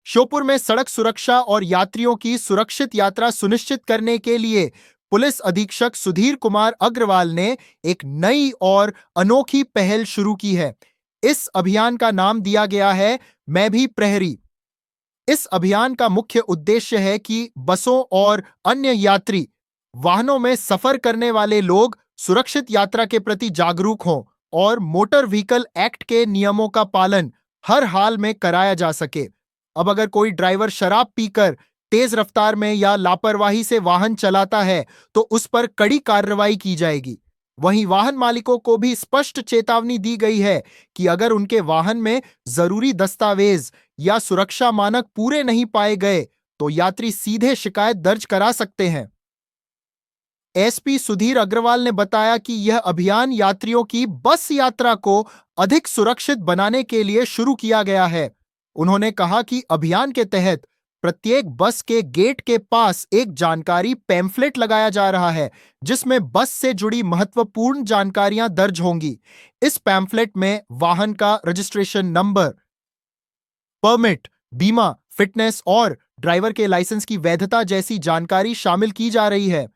श्योपुर में सड़क सुरक्षा और यात्रियों की सुरक्षित यात्रा सुनिश्चित करने के लिए पुलिस अधीक्षक सुधीर कुमार अग्रवाल ने एक नई और अनोखी पहल शुरू की है। इस अभियान का नाम दिया गया है मैं भी प्रहरी। इस अभियान का मुख्य उद्देश्य है कि बसों और अन्य यात्री वाहनों में सफर करने वाले लोग सुरक्षित यात्रा के प्रति जागरूक हों और मोटर व्हीकल एक्ट के नियमों का पालन हर हाल में कराया जा सके। अब अगर कोई ड्राइवर शराब पीकर तेज रफ्तार में या लापरवाही से वाहन चलाता है तो उस पर कड़ी कार्रवाई की जाएगी। वहीं वाहन मालिकों को भी स्पष्ट चेतावनी दी गई है कि अगर उनके वाहन में जरूरी दस्तावेज या सुरक्षा मानक पूरे नहीं पाए गए तो यात्री सीधे शिकायत दर्ज करा सकते हैं। एसपी सुधीर अग्रवाल ने बताया कि यह अभियान यात्रियों की बस यात्रा को अधिक सुरक्षित बनाने के लिए शुरू किया गया है। उन्होंने कहा कि अभियान के तहत प्रत्येक बस के गेट के पास एक जानकारी पैम्फलेट लगाया जा रहा है जिसमें बस से जुड़ी महत्वपूर्ण जानकारियां दर्ज होंगी। इस पैम्फलेट में वाहन का रजिस्ट्रेशन नंबर, परमिट, बीमा, फिटनेस और ड्राइवर के लाइसेंस की वैधता जैसी जानकारी शामिल की जा रही है।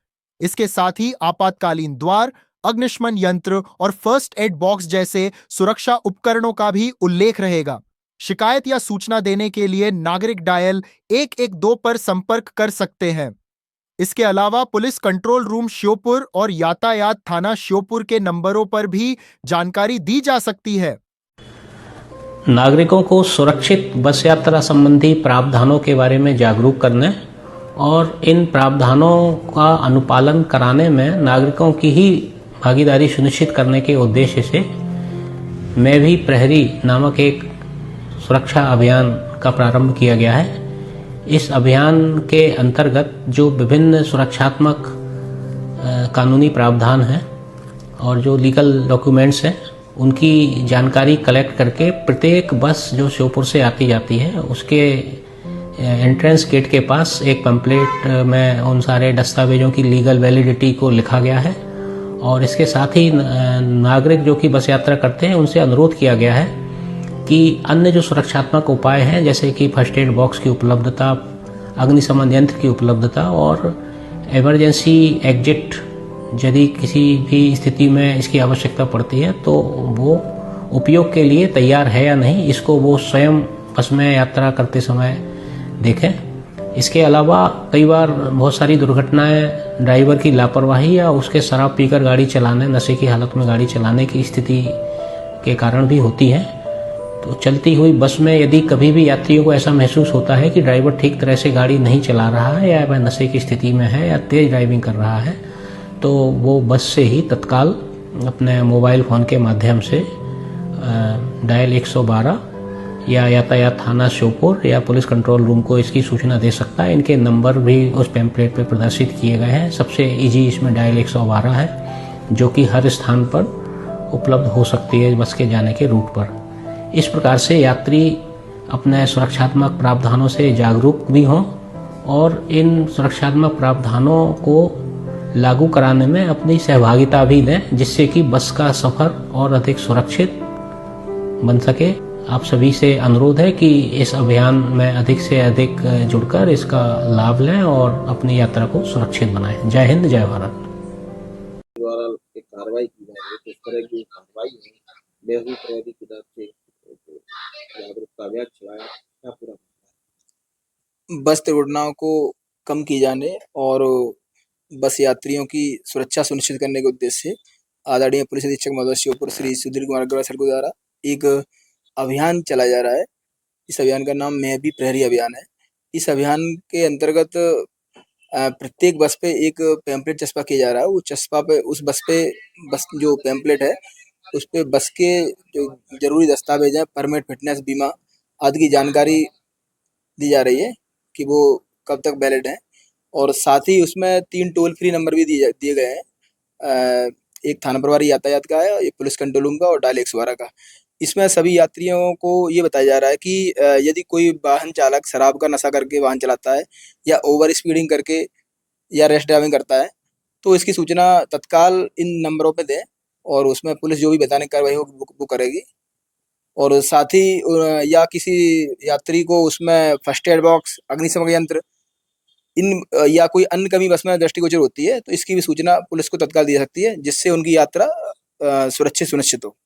इसके साथ ही आपातकालीन द्वार, अग्निशमन यंत्र और फर्स्ट एड बॉक्स जैसे सुरक्षा उपकरणों का भी उल्लेख रहेगा। शिकायत या सूचना देने के लिए नागरिक डायल 112 पर संपर्क कर सकते हैं। इसके अलावा पुलिस कंट्रोल रूम श्योपुर और यातायात थाना श्योपुर के नंबरों पर भी जानकारी दी जा सकती है। नागरिकों को सुरक्षित बस यात्रा संबंधी प्रावधानों के बारे में जागरूक करने और इन प्रावधानों का अनुपालन कराने में नागरिकों की ही भागीदारी सुनिश्चित करने के उद्देश्य से मैं भी प्रहरी नामक एक सुरक्षा अभियान का प्रारंभ किया गया है। इस अभियान के अंतर्गत जो विभिन्न सुरक्षात्मक कानूनी प्रावधान हैं और जो लीगल डॉक्यूमेंट्स हैं उनकी जानकारी कलेक्ट करके प्रत्येक बस जो श्योपुर से आती जाती है उसके एंट्रेंस गेट के पास एक पैम्फलेट में उन सारे दस्तावेजों की लीगल वैलिडिटी को लिखा गया है और इसके साथ ही नागरिक जो कि बस यात्रा करते हैं उनसे अनुरोध किया गया है कि अन्य जो सुरक्षात्मक उपाय हैं जैसे कि फर्स्ट एड बॉक्स की उपलब्धता, अग्निशमन यंत्र की उपलब्धता और इमरजेंसी एग्जिट यदि किसी भी स्थिति में इसकी आवश्यकता पड़ती है तो वो उपयोग के लिए तैयार है या नहीं, इसको वो स्वयं बस में यात्रा करते समय देखें। इसके अलावा कई बार बहुत सारी दुर्घटनाएं ड्राइवर की लापरवाही या उसके शराब पीकर गाड़ी चलाने, नशे की हालत में गाड़ी चलाने की स्थिति के कारण भी होती हैं। तो चलती हुई बस में यदि कभी भी यात्रियों को ऐसा महसूस होता है कि ड्राइवर ठीक तरह से गाड़ी नहीं चला रहा है या वह नशे की स्थिति में है या तेज ड्राइविंग कर रहा है तो वो बस से ही तत्काल अपने मोबाइल फ़ोन के माध्यम से डायल 112 या यातायात थाना श्योपुर या पुलिस कंट्रोल रूम को इसकी सूचना दे सकता है। इनके नंबर भी उस पैम्फलेट पे प्रदर्शित किए गए हैं। सबसे इजी इसमें डायल 112 है जो कि हर स्थान पर उपलब्ध हो सकती है बस के जाने के रूट पर। इस प्रकार से यात्री अपने सुरक्षात्मक प्रावधानों से जागरूक भी हों और इन सुरक्षात्मक प्रावधानों को लागू कराने में अपनी सहभागिता भी दें जिससे कि बस का सफ़र और अधिक सुरक्षित बन सके। आप सभी से अनुरोध है कि इस अभियान में अधिक से अधिक जुड़कर इसका लाभ लें और अपनी यात्रा को सुरक्षित बनाएं। जय हिंद, जय भारत। द्वारा एक कार्रवाई की जा रही है, किस तरह की कार्रवाई है, बेहूदी प्रहरी की तरफ से जागरूकता अभियान चलाया, क्या पूरा बस दुर्घटनाओं को कम की जाने और बस यात्रियों की सुरक्षा सुनिश्चित करने के उद्देश्य से आदरणीय पुलिस अधीक्षक महोदय श्योपुर श्री सुधीर कुमार अग्रवाल सर द्वारा एक अभियान चलाया जा रहा है। इस अभियान का नाम मैं भी प्रहरी अभियान है। इस अभियान के अंतर्गत प्रत्येक बस पे एक पैम्फलेट चस्पा किया जा रहा है। वो चस्पा पे उस बस जो पैम्फलेट है उस पे बस के जो जरूरी दस्तावेज हैं, परमिट, फिटनेस, बीमा आदि की जानकारी दी जा रही है कि वो कब तक वैलिड है और साथ ही उसमें 3 टोल फ्री नंबर भी दिए गए हैं। एक थाना प्रभारी यातायात का है, एक पुलिस कंट्रोल रूम का और डायल 112 का। इसमें सभी यात्रियों को ये बताया जा रहा है कि यदि कोई वाहन चालक शराब का नशा करके वाहन चलाता है या ओवर स्पीडिंग करके या रैश ड्राइविंग करता है तो इसकी सूचना तत्काल इन नंबरों पे दें और उसमें पुलिस जो भी वैधानिक कार्रवाई होगी वो करेगी। और साथ ही या किसी यात्री को उसमें फर्स्ट एड बॉक्स, अग्निशमन यंत्र या कोई अन्य कमी बस में दृष्टिगोचर होती है तो इसकी भी सूचना पुलिस को तत्काल दी जा सकती है, जिससे उनकी यात्रा सुरक्षित सुनिश्चित हो।